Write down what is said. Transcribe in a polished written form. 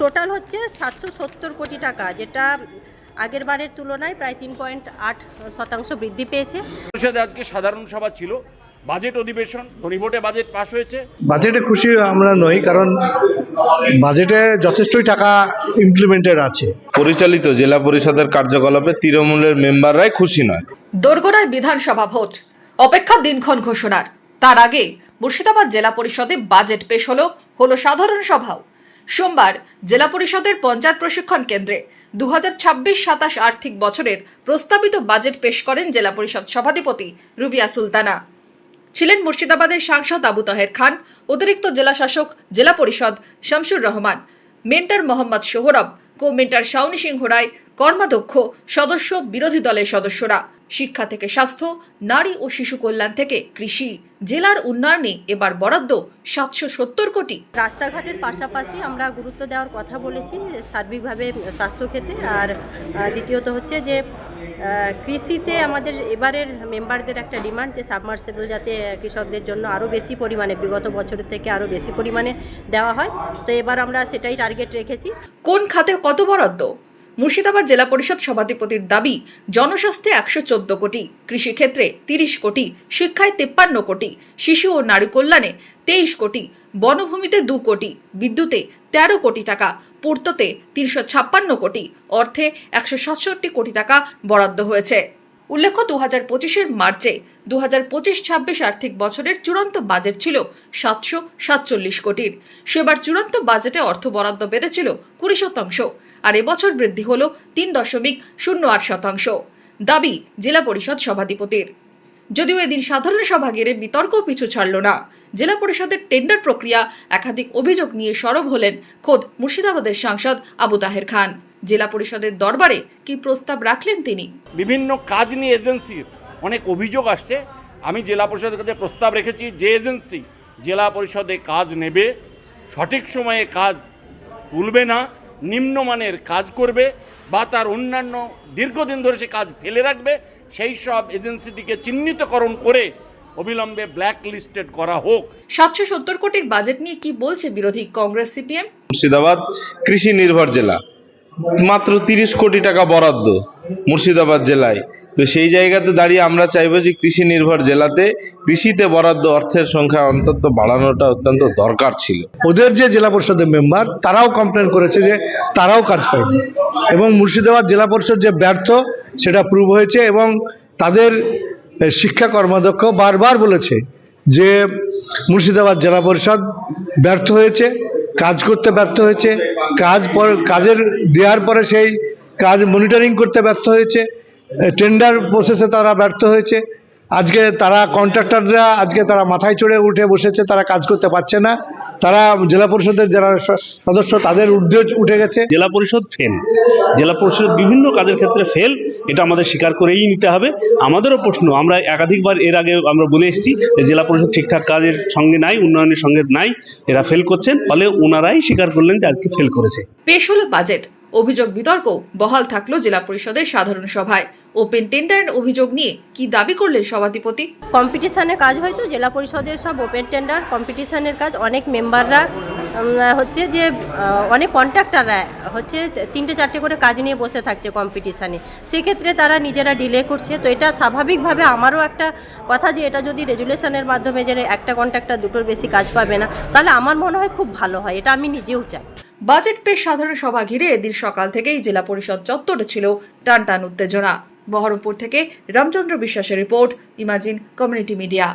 Total হচ্ছে 770 কোটি টাকা, যেটা আগের বারের তুলনায় প্রায় 3.8% বৃদ্ধি পেয়েছে। পরিষদে আজকে সাধারণ সভা ছিল, বাজেট অধিবেশন, রিপোর্টে বাজেট পাশ হয়েছে। বাজেটে খুশি আমরা নই, কারণ বাজেটে যথেষ্টই টাকা ইমপ্লিমেন্টেড আছে। পরিচালিত জেলা পরিষদের কার্যকলাপে তৃণমূলের মেম্বাররাই খুশি নয়। দোরগোড়ায় বিধানসভা ভোট, অপেক্ষা দিনক্ষণ ঘোষণার। তার আগে মুর্শিদাবাদ জেলা পরিষদে বাজেট পেশ হলো সাধারণ সভাও। সোমবার জেলা পরিষদের পঞ্চায়েত প্রশিক্ষণ কেন্দ্রে 2026-27 আর্থিক বছরের প্রস্তাবিত বাজেট পেশ করেন জেলা পরিষদ সভাধিপতি রুবিয়া সুলতানা। ছিলেন মুর্শিদাবাদের সাংসদ আবু তাহের খান, অতিরিক্ত জেলা শাসক জেলা পরিষদ শামসুর রহমান, মেন্টর মোহাম্মদ সোহরব, কো মেন্টর শাওনি সিংহ রায়, কর্মাধ্যক্ষ সদস্য, বিরোধী দলের সদস্যরা। শিক্ষা থেকে স্বাস্থ্য, নারী ও শিশু কল্যাণ থেকে কৃষি, জেলার উন্নয়নে এবার বরাদ্দ 770 কোটি। রাস্তাঘাটের পাশাপাশি আমরা গুরুত্ব দেওয়ার কথা বলেছি সার্বিকভাবে স্বাস্থ্যক্ষেত্রে। আর দ্বিতীয়ত হচ্ছে যে কৃষিতে আমাদের এবারের মেম্বারদের একটা ডিমান্ড যে সাবমার্সিবল যাতে কৃষকদের জন্য আরও বেশি পরিমাণে, বিগত বছরের থেকে আরও বেশি পরিমাণে দেওয়া হয়। তো এবার আমরা সেটাই টার্গেট রেখেছি। কোন খাতে কত বরাদ্দ? মুর্শিদাবাদ জেলা পরিষদ সভাধিপতির দাবি, জনস্বাস্থ্যে 114 কোটি, কৃষিক্ষেত্রে 30 কোটি, শিক্ষায় 53 কোটি, শিশু ও নারী কল্যাণে 23 কোটি, বনভূমিতে 2 কোটি, বিদ্যুতে 13 কোটি টাকা, পূর্ততে 356 কোটি, অর্থে 167 কোটি টাকা বরাদ্দ হয়েছে। উল্লেখ্য, 2025-এর মার্চে 2025-26 আর্থিক বছরের চূড়ান্ত বাজেট ছিল 747 কোটির। সেবার চূড়ান্ত বাজেটে অর্থ বরাদ্দ বেড়েছিল 20%, আর এবছর বৃদ্ধি হল 3.08%। দাবি জেলা পরিষদ সভাধিপতির। যদিও এদিন সাধারণ সভা ঘিরে বিতর্ক পিছু ছাড়ল না। জেলা পরিষদের টেন্ডার প্রক্রিয়া, একাধিক অভিযোগ নিয়ে সরব হলেন খোদ মুর্শিদাবাদের সাংসদ আবু তাহের খান। জেলা পরিষদের দরবারে কি প্রস্তাব রাখলেন তিনি? বিভিন্ন কাজ নিয়ে এজেন্সির অনেক অভিযোগ আসছে। আমি জেলা পরিষদের কাছে প্রস্তাব রেখেছি, যে এজেন্সি জেলা পরিষদে কাজ নেবে, সঠিক সময়ে কাজ তুলবে না, নিম্নমানের কাজ করবে বা তার অন্যান্য দীর্ঘদিন ধরে সে কাজ ফেলে রাখবে, সেই সব এজেন্সিটিকে চিহ্নিতকরণ করে অবিলম্বে ব্ল্যাক লিস্টেড করা হোক। 770 কোটির বাজেট নিয়ে কি বলছে বিরোধী কংগ্রেস সিপিএম? মুর্শিদাবাদ কৃষি নির্ভর জেলা, মাত্র 30 কোটি টাকা বরাদ্দ মুর্শিদাবাদ জেলায়। তো সেই জায়গাতে দাঁড়িয়ে আমরা চাইবো যে কৃষি নির্ভর জেলাতে কৃষিতে বরাদ্দ অর্থের সংখ্যা অন্তত বাড়ানোটা অত্যন্ত দরকার ছিল। ওদের যে জেলা পরিষদের মেম্বার, তারাও কমপ্লেন করেছে যে তারাও কাজ পায়নি, এবং মুর্শিদাবাদ জেলা পরিষদ যে ব্যর্থ সেটা প্রুভ হয়েছে। এবং তাদের শিক্ষা কর্মাধ্যক্ষ বারবার বলেছে যে মুর্শিদাবাদ জেলা পরিষদ ব্যর্থ হয়েছে, কাজ করতে ব্যর্থ হয়েছে, কাজের দেওয়ার পরে সেই কাজ মনিটরিং করতে ব্যর্থ হয়েছে, টেন্ডার প্রসেসে তারা ব্যর্থ হয়েছে। আজকে তারা কন্ট্রাক্টররা আজকে তারা মাথায় চড়ে উঠে বসেছে, তারা কাজ করতে পারছে না। তারা জেলা পরিষদের যারা সদস্য তাদের ঊর্ধ্বে উঠে গেছে। জেলা পরিষদ ফেল, জেলা পরিষদ বিভিন্ন কাজের ক্ষেত্রে ফেল, এটা আমাদের স্বীকার করেই নিতে হবে। আমাদেরও প্রশ্ন, আমরা একাধিকবার এর আগে আমরা বলে এসেছি যে জেলা পরিষদ ঠিকঠাক কাজের সঙ্গে নাই, উন্নয়নের সঙ্গে নাই, এরা ফেল করছেন। ফলে ওনারাই স্বীকার করলেন যে আজকে ফেল করেছে। পেশ হলো বাজেট, অভিযোগ বিতর্ক বহাল থাকলো জেলা পরিষদের সাধারণ সভায়। ওপেন টেন্ডারের অভিযোগ নিয়ে কি দাবি করলেন সভাধিপতি? কম্পিটিশানে কাজ হয়তো জেলা পরিষদের সব ওপেন টেন্ডার কম্পিটিশানের কাজ। অনেক মেম্বাররা হচ্ছে যে অনেক কন্ট্রাক্টররা হচ্ছে 3-4টে করে কাজ নিয়ে বসে থাকছে কম্পিটিশানে, সেক্ষেত্রে তারা নিজেরা ডিলে করছে। তো এটা স্বাভাবিকভাবে আমারও একটা কথা যে এটা যদি রেজুলেশনের মাধ্যমে যে একটা কন্ট্রাক্টর দুটোর বেশি কাজ পাবে না, তাহলে আমার মনে হয় খুব ভালো হয়। এটা আমি নিজেও চাই। বাজেট পেশ সাধারণ সভা ঘিরে এদিন সকাল থেকেই জেলা পরিষদ চত্বরে ছিল টানটান উত্তেজনা। বহরমপুর থেকে রামচন্দ্র বিশ্বাসের রিপোর্ট, ইমাজিন কমিউনিটি মিডিয়া।